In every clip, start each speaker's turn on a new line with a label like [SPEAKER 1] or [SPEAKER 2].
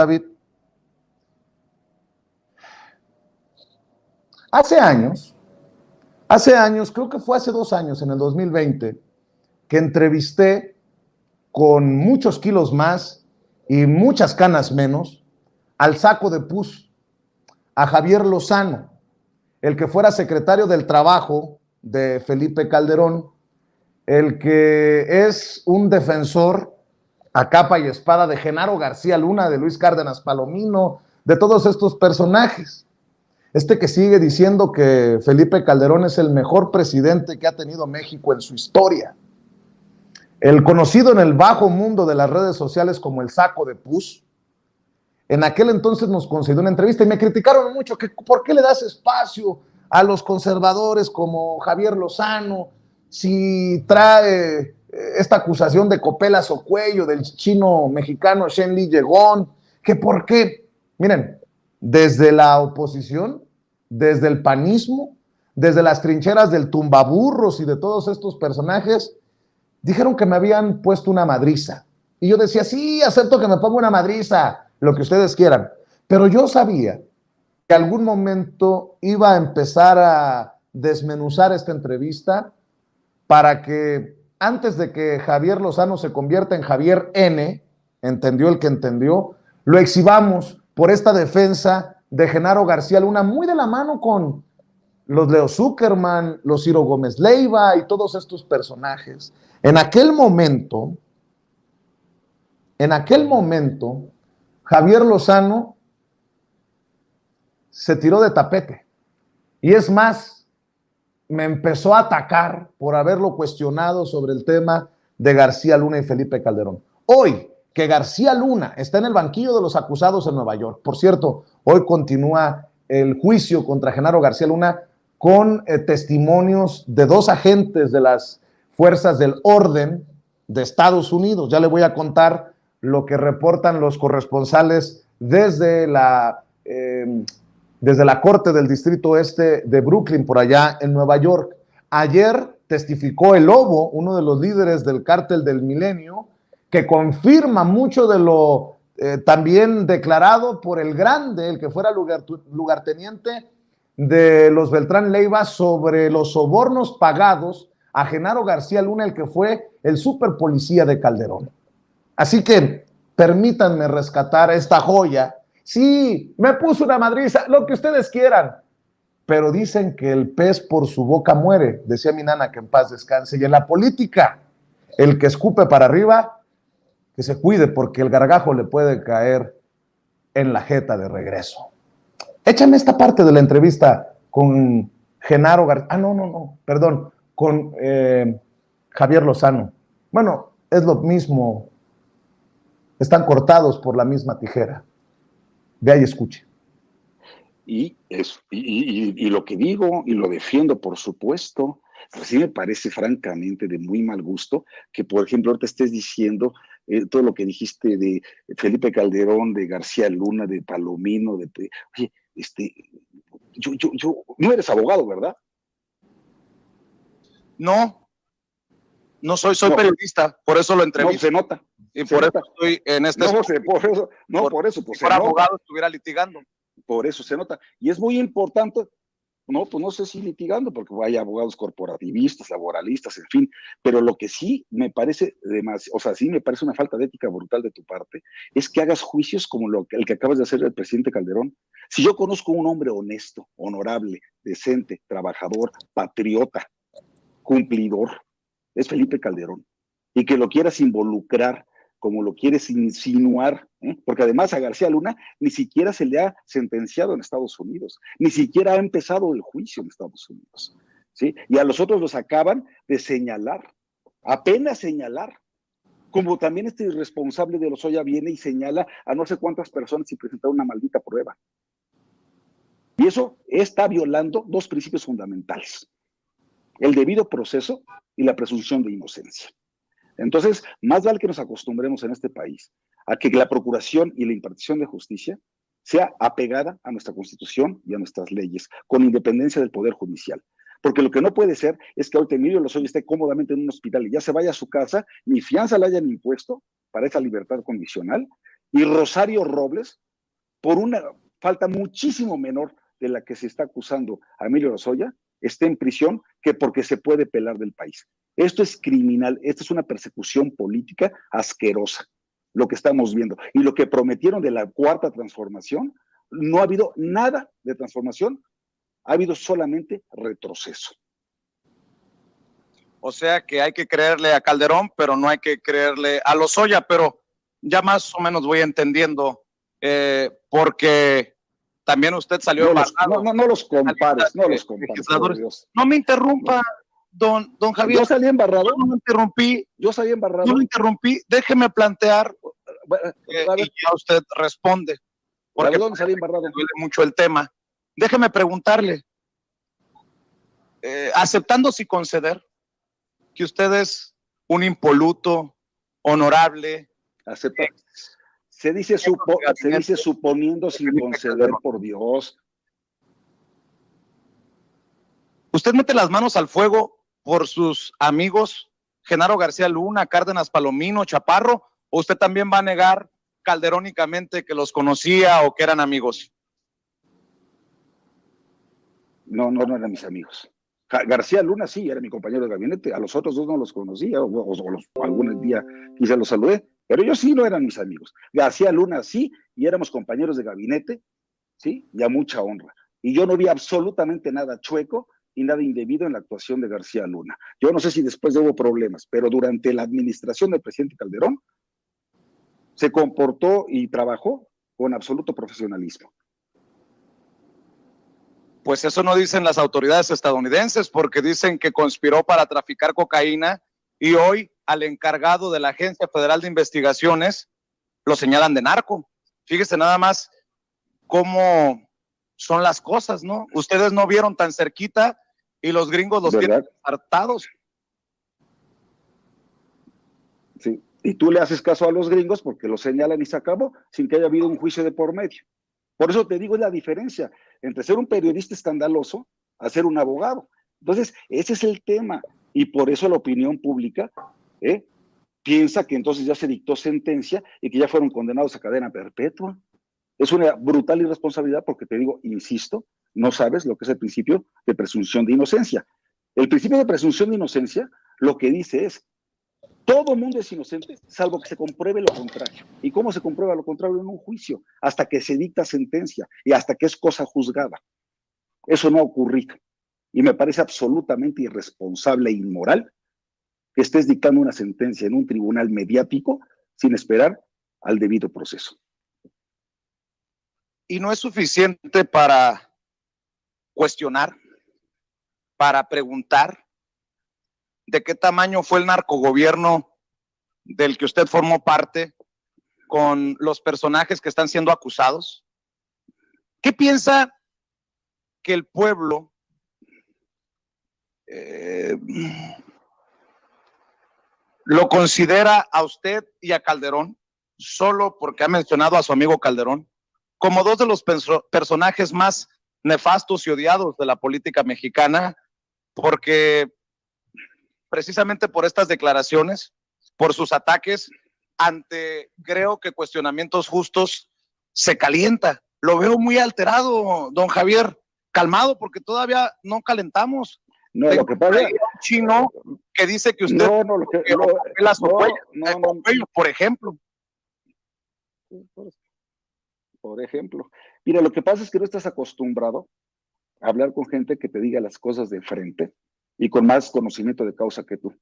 [SPEAKER 1] David, hace años, creo que fue hace 2 años, en el 2020, que entrevisté con muchos kilos más y muchas canas menos al saco de pus, a Javier Lozano, el que fuera secretario del Trabajo de Felipe Calderón, el que es un defensor a capa y espada de Genaro García Luna, de Luis Cárdenas Palomino, de todos estos personajes. Este que sigue diciendo que Felipe Calderón es el mejor presidente que ha tenido México en su historia. El conocido en el bajo mundo de las redes sociales como el saco de pus, en aquel entonces nos concedió una entrevista y me criticaron mucho que por qué le das espacio a los conservadores como Javier Lozano, si trae esta acusación de copelas o cuello del chino mexicano Shen Li Yegón, que por qué. Miren, desde la oposición, desde el panismo, desde las trincheras del tumbaburros y de todos estos personajes, dijeron que me habían puesto una madriza. Y yo decía, sí, acepto que me ponga una madriza, lo que ustedes quieran. Pero yo sabía que algún momento iba a empezar a desmenuzar esta entrevista para que antes de que Javier Lozano se convierta en Javier N., entendió el que entendió, lo exhibamos por esta defensa de Genaro García Luna, muy de la mano con los Leo Zuckerman, los Ciro Gómez Leiva y todos estos personajes. En aquel momento, Javier Lozano se tiró de tapete. Y es más, me empezó a atacar por haberlo cuestionado sobre el tema de García Luna y Felipe Calderón. Hoy, que García Luna está en el banquillo de los acusados en Nueva York. Por cierto, hoy continúa el juicio contra Genaro García Luna con testimonios de 2 agentes de las fuerzas del orden de Estados Unidos. Ya le voy a contar lo que reportan los corresponsales desde la Corte del Distrito Este de Brooklyn, por allá en Nueva York. Ayer testificó el Lobo, uno de los líderes del Cártel del Milenio, que confirma mucho de lo también declarado por el Grande, el que fuera lugarteniente de los Beltrán Leiva, sobre los sobornos pagados a Genaro García Luna, el que fue el superpolicía de Calderón. Así que permítanme rescatar esta joya. Sí, me puso una madriza, lo que ustedes quieran, pero dicen que el pez por su boca muere, decía mi nana, que en paz descanse. Y en la política, el que escupe para arriba, que se cuide, porque el gargajo le puede caer en la jeta de regreso. Échame esta parte de la entrevista con Genaro García, perdón, con Javier Lozano. Bueno, es lo mismo, están cortados por la misma tijera. De ahí escuche.
[SPEAKER 2] Y lo que digo y lo defiendo, por supuesto, pero sí me parece francamente de muy mal gusto que, por ejemplo, ahorita estés diciendo todo lo que dijiste de Felipe Calderón, de García Luna, de Palomino, oye, no eres abogado, ¿verdad?
[SPEAKER 3] No soy periodista, por eso lo entrevisto.
[SPEAKER 2] No, se nota.
[SPEAKER 3] Y por eso estoy en este
[SPEAKER 2] espacio. Por eso.
[SPEAKER 3] Si fuera abogado estuviera litigando.
[SPEAKER 2] Por eso se nota. Y es muy importante, pues no sé si litigando, porque hay abogados corporativistas, laboralistas, en fin, pero lo que sí me parece sí me parece una falta de ética brutal de tu parte, es que hagas juicios como el que acabas de hacer el presidente Calderón. Si yo conozco un hombre honesto, honorable, decente, trabajador, patriota, cumplidor, es Felipe Calderón. Y que lo quieras involucrar como lo quieres insinuar, porque además a García Luna ni siquiera se le ha sentenciado en Estados Unidos, ni siquiera ha empezado el juicio en Estados Unidos, ¿sí? Y a los otros los acaban de señalar, apenas señalar, como también este irresponsable de Lozoya viene y señala a no sé cuántas personas sin presentar una maldita prueba. Y eso está violando 2 principios fundamentales: el debido proceso y la presunción de inocencia. Entonces, más vale que nos acostumbremos en este país a que la procuración y la impartición de justicia sea apegada a nuestra Constitución y a nuestras leyes, con independencia del Poder Judicial. Porque lo que no puede ser es que ahorita Emilio Lozoya esté cómodamente en un hospital y ya se vaya a su casa, ni fianza le hayan impuesto para esa libertad condicional, y Rosario Robles, por una falta muchísimo menor de la que se está acusando a Emilio Lozoya, esté en prisión que porque se puede pelar del país. Esto es criminal, esto es una persecución política asquerosa, lo que estamos viendo. Y lo que prometieron de la cuarta transformación, no ha habido nada de transformación, ha habido solamente retroceso.
[SPEAKER 3] O sea que hay que creerle a Calderón, pero no hay que creerle a Lozoya, pero ya más o menos voy entendiendo, porque también usted salió embarrado.
[SPEAKER 2] No los compares, no los compares.
[SPEAKER 3] No me interrumpa, don Javier.
[SPEAKER 2] Yo salí embarrado.
[SPEAKER 3] Yo no me interrumpí.
[SPEAKER 2] Yo salí embarrado.
[SPEAKER 3] No me interrumpí. Déjeme plantear y ya usted responde. Porque
[SPEAKER 2] ¿Dónde salí embarrado?
[SPEAKER 3] Me duele mucho el tema. Déjeme preguntarle, aceptando sin conceder que usted es un impoluto, honorable.
[SPEAKER 2] Acepta. Se dice suponiendo sin conceder, por Dios.
[SPEAKER 3] ¿Usted mete las manos al fuego por sus amigos Genaro García Luna, Cárdenas Palomino, Chaparro? ¿O usted también va a negar calderónicamente que los conocía o que eran amigos?
[SPEAKER 2] No eran mis amigos. García Luna sí, era mi compañero de gabinete. A los otros dos no los conocía, o algún día quizá los saludé. Pero ellos sí no eran mis amigos. García Luna sí, y éramos compañeros de gabinete, ¿sí? Y a mucha honra. Y yo no vi absolutamente nada chueco y nada indebido en la actuación de García Luna. Yo no sé si después hubo problemas, pero durante la administración del presidente Calderón se comportó y trabajó con absoluto profesionalismo.
[SPEAKER 3] Pues eso no dicen las autoridades estadounidenses, porque dicen que conspiró para traficar cocaína y hoy al encargado de la Agencia Federal de Investigaciones lo señalan de narco. Fíjese nada más cómo son las cosas, ¿no? Ustedes no vieron tan cerquita y los gringos los tienen hartados.
[SPEAKER 2] Sí, y tú le haces caso a los gringos porque lo señalan y se acabó sin que haya habido un juicio de por medio. Por eso te digo, es la diferencia entre ser un periodista escandaloso a ser un abogado. Entonces, ese es el tema. Y por eso la opinión pública piensa que entonces ya se dictó sentencia y que ya fueron condenados a cadena perpetua. Es una brutal irresponsabilidad porque te digo, insisto, no sabes lo que es el principio de presunción de inocencia. El principio de presunción de inocencia lo que dice es, todo mundo es inocente, salvo que se compruebe lo contrario. ¿Y cómo se comprueba lo contrario? En un juicio, hasta que se dicta sentencia y hasta que es cosa juzgada. Eso no ha ocurrido. Y me parece absolutamente irresponsable e inmoral que estés dictando una sentencia en un tribunal mediático sin esperar al debido proceso.
[SPEAKER 3] Y no es suficiente para cuestionar, para preguntar de qué tamaño fue el narcogobierno del que usted formó parte con los personajes que están siendo acusados. ¿Qué piensa que el pueblo lo considera a usted y a Calderón, solo porque ha mencionado a su amigo Calderón, como dos de los personajes más nefastos y odiados de la política mexicana, porque precisamente por estas declaraciones, por sus ataques, ante, creo que cuestionamientos justos, se calienta? Lo veo muy alterado, don Javier. Calmado, porque todavía no calentamos.
[SPEAKER 2] No, lo que pasa es
[SPEAKER 3] un chino que dice que usted por ejemplo.
[SPEAKER 2] Por ejemplo. Mira, lo que pasa es que no estás acostumbrado a hablar con gente que te diga las cosas de frente y con más conocimiento de causa que tú,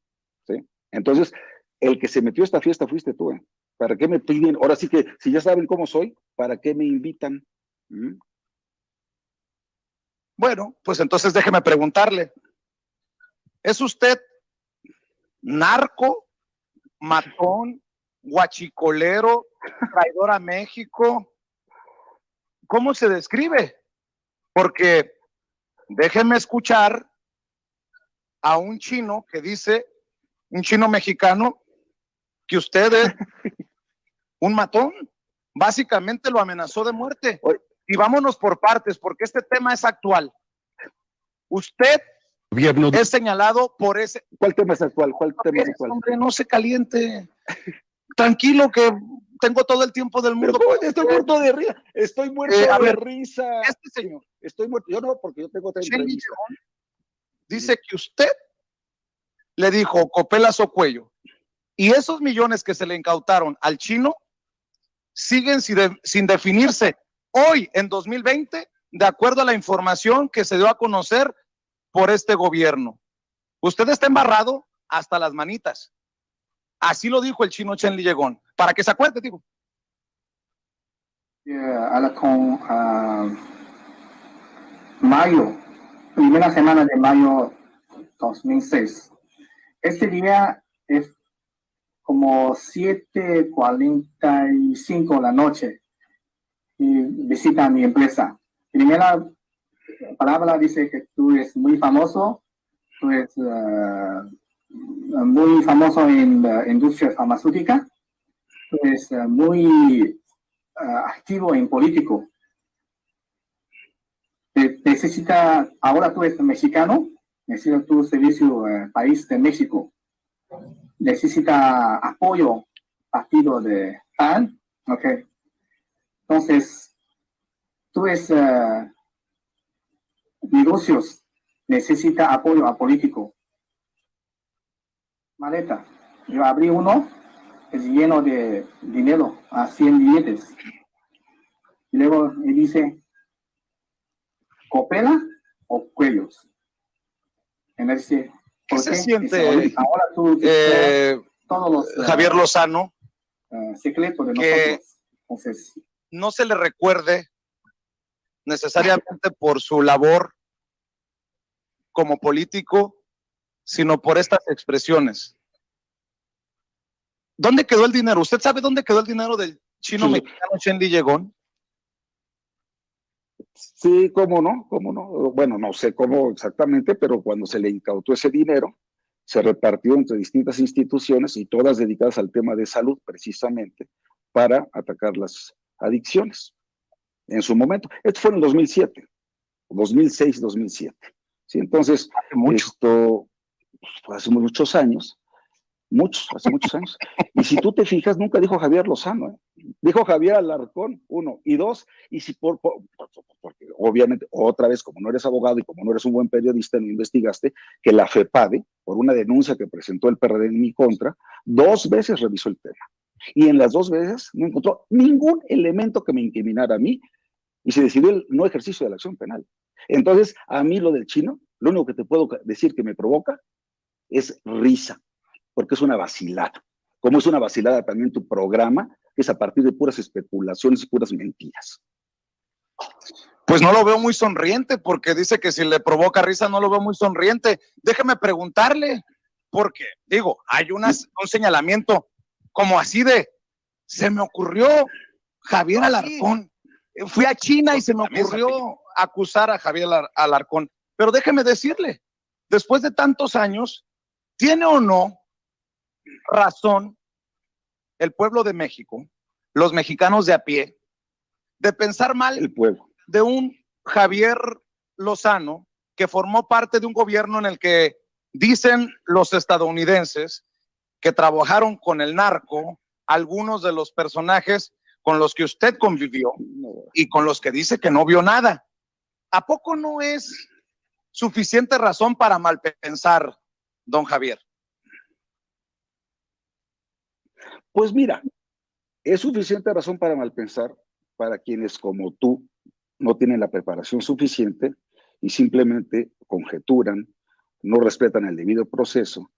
[SPEAKER 2] ¿sí? Entonces, el que se metió a esta fiesta fuiste tú, ¿eh? ¿Para qué me piden? Ahora sí que, si ya saben cómo soy, ¿para qué me invitan?
[SPEAKER 3] Bueno, pues entonces déjeme preguntarle, ¿es usted narco, matón, guachicolero, traidor a México? ¿Cómo se describe? Porque déjeme escuchar a un chino que dice, un chino mexicano, que usted es un matón. Básicamente lo amenazó de muerte. Y vámonos por partes, porque este tema es actual. Usted es señalado por ese...
[SPEAKER 2] ¿Cuál tema es actual? ¿Cuál tema es actual?
[SPEAKER 3] Hombre, no se caliente. Tranquilo, que tengo todo el tiempo del mundo.
[SPEAKER 2] Pero estoy muerto de risa. Estoy muerto de risa.
[SPEAKER 3] Este señor.
[SPEAKER 2] Estoy muerto. Yo no, porque yo tengo otra entrevista.
[SPEAKER 3] Dice que usted le dijo copelas o cuello. Y esos millones que se le incautaron al chino siguen sin definirse hoy, en 2020, de acuerdo a la información que se dio a conocer por este gobierno. Usted está embarrado hasta las manitas. Así lo dijo el chino Chen Liyegón. Para que se acuerde, digo.
[SPEAKER 4] Alarcón, mayo, primera semana de mayo 2006. Este día es como 7:45 de la noche y visita mi empresa. Primera palabra dice que tú eres muy famoso, tú eres muy famoso en la industria farmacéutica, tú eres muy activo en político. Necesita, ahora tú eres mexicano, necesita tu servicio país de México. Necesita apoyo partido de PAN, ok. Entonces, tú eres negocios, necesita apoyo a político. Maleta, yo abrí uno, es lleno de dinero, a 100 billetes. Y luego me dice, ¿copela o cuellos? Y me dice,
[SPEAKER 3] ¿Qué se
[SPEAKER 4] qué?
[SPEAKER 3] siente,
[SPEAKER 4] Dice, ahora tú todos los
[SPEAKER 3] Javier Lozano,
[SPEAKER 4] secretos de
[SPEAKER 3] que
[SPEAKER 4] nosotros? Entonces,
[SPEAKER 3] no se le recuerde necesariamente por su labor como político, sino por estas expresiones? ¿Dónde quedó el dinero? ¿Usted sabe dónde quedó el dinero del chino mexicano Chen Liyegón?
[SPEAKER 2] Sí, cómo no, cómo no. Bueno, no sé cómo exactamente, pero cuando se le incautó ese dinero, se repartió entre distintas instituciones y todas dedicadas al tema de salud, precisamente, para atacar las adicciones. En su momento, esto fue en el 2007, 2006, 2007. ¿Sí? Entonces, esto fue hace muchos años. Hace muchos años. Y si tú te fijas, nunca dijo Javier Lozano, ¿eh? Dijo Javier Alarcón, 1, y 2, y si porque obviamente, otra vez, como no eres abogado y como no eres un buen periodista, no investigaste que la FEPADE, por una denuncia que presentó el PRD en mi contra, 2 veces revisó el tema. Y en las 2 veces no encontró ningún elemento que me incriminara a mí y se decidió el no ejercicio de la acción penal. Entonces, a mí lo del chino, lo único que te puedo decir que me provoca es risa, porque es una vacilada. Como es una vacilada también tu programa, que es a partir de puras especulaciones y puras mentiras.
[SPEAKER 3] Pues no lo veo muy sonriente, porque dice que si le provoca risa no lo veo muy sonriente. Déjeme preguntarle, porque, digo, hay un señalamiento como así de, se me ocurrió Javier Alarcón. Fui a China y se me ocurrió acusar a Javier Alarcón. Pero déjeme decirle, después de tantos años, ¿tiene o no razón el pueblo de México, los mexicanos de a pie, de pensar mal
[SPEAKER 2] el pueblo
[SPEAKER 3] de un Javier Lozano que formó parte de un gobierno en el que dicen los estadounidenses que trabajaron con el narco, algunos de los personajes con los que usted convivió y con los que dice que no vio nada? ¿A poco no es suficiente razón para malpensar, don Javier?
[SPEAKER 2] Pues mira, es suficiente razón para malpensar para quienes como tú no tienen la preparación suficiente y simplemente conjeturan, no respetan el debido proceso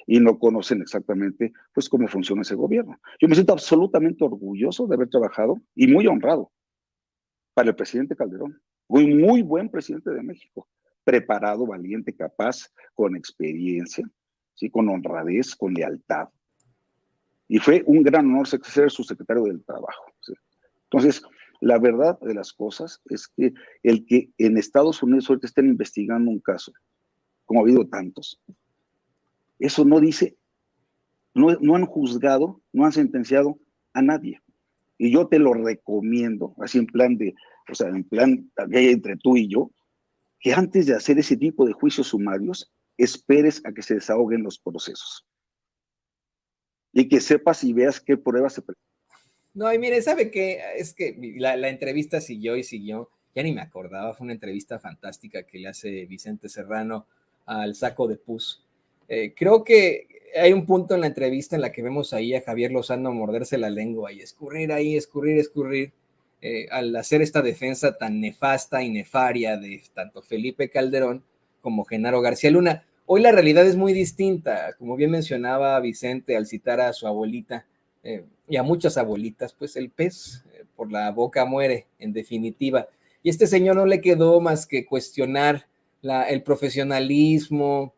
[SPEAKER 2] y no conocen exactamente pues cómo funciona ese gobierno. Yo me siento absolutamente orgulloso de haber trabajado y muy honrado para el presidente Calderón, un muy buen presidente de México, preparado, valiente, capaz, con experiencia, ¿sí? Con honradez, con lealtad. Y fue un gran honor ser su secretario del Trabajo. ¿Sí? Entonces, la verdad de las cosas es que el que en Estados Unidos ahorita estén investigando un caso, como ha habido tantos, eso no dice, no han juzgado, no han sentenciado a nadie. Y yo te lo recomiendo, así en plan de, o sea, en plan entre tú y yo, que antes de hacer ese tipo de juicios sumarios, esperes a que se desahoguen los procesos. Y que sepas y veas qué pruebas se presentan.
[SPEAKER 5] No, y mire, ¿sabe qué? Es que la entrevista siguió y siguió, ya ni me acordaba, fue una entrevista fantástica que le hace Vicente Serrano al Saco de Pus. Creo que hay un punto en la entrevista en la que vemos ahí a Javier Lozano morderse la lengua y escurrir ahí, escurrir, al hacer esta defensa tan nefasta y nefaria de tanto Felipe Calderón como Genaro García Luna. Hoy la realidad es muy distinta, como bien mencionaba Vicente al citar a su abuelita, y a muchas abuelitas, pues el pez por la boca muere, en definitiva. Y este señor no le quedó más que cuestionar el profesionalismo,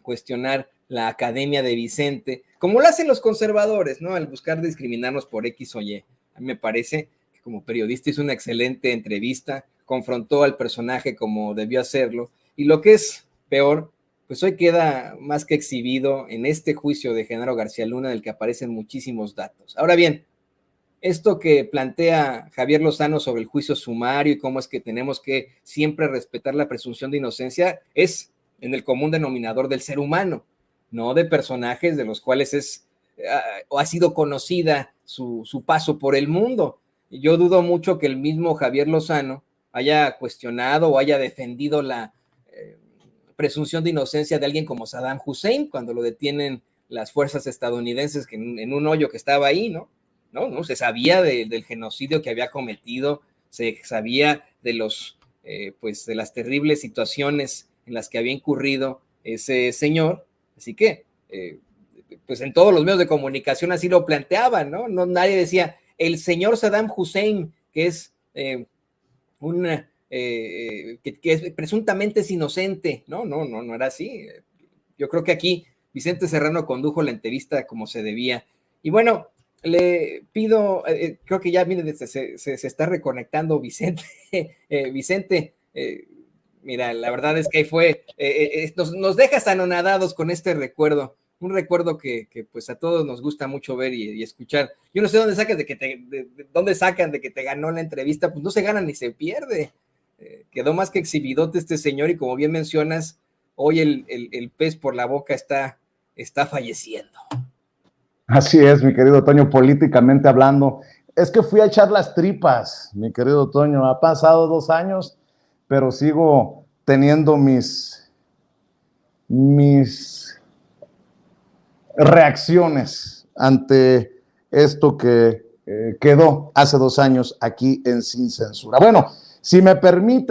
[SPEAKER 5] cuestionar la academia de Vicente, como lo hacen los conservadores, ¿no? Al buscar discriminarnos por X o Y. A mí me parece que como periodista hizo una excelente entrevista, confrontó al personaje como debió hacerlo, y lo que es peor, pues hoy queda más que exhibido en este juicio de Genaro García Luna, del que aparecen muchísimos datos. Ahora bien, esto que plantea Javier Lozano sobre el juicio sumario y cómo es que tenemos que siempre respetar la presunción de inocencia es en el común denominador del ser humano, no de personajes de los cuales o ha sido conocida su paso por el mundo. Yo dudo mucho que el mismo Javier Lozano haya cuestionado o haya defendido la presunción de inocencia de alguien como Saddam Hussein cuando lo detienen las fuerzas estadounidenses en un hoyo que estaba ahí, ¿no? No, se sabía del genocidio que había cometido, se sabía de de las terribles situaciones en las que había incurrido ese señor, así que pues en todos los medios de comunicación así lo planteaban, ¿no? Nadie decía el señor Saddam Hussein, que es que presuntamente es inocente, no era así. Yo creo que aquí Vicente Serrano condujo la entrevista como se debía. Y bueno, le pido, creo que ya viene, se está reconectando Vicente. Vicente, mira, la verdad es que ahí fue, nos dejas anonadados con este recuerdo, un recuerdo que pues a todos nos gusta mucho ver y escuchar. Yo no sé dónde sacas dónde sacan de que te ganó la entrevista, pues no se gana ni se pierde. Quedó más que exhibidote este señor y como bien mencionas, hoy el pez por la boca está falleciendo.
[SPEAKER 1] Así es, mi querido Toño, políticamente hablando. Es que fui a echar las tripas, mi querido Toño. Ha pasado 2 años, pero sigo teniendo mis reacciones ante esto que quedó hace 2 años aquí en Sin Censura. Bueno, si me permite.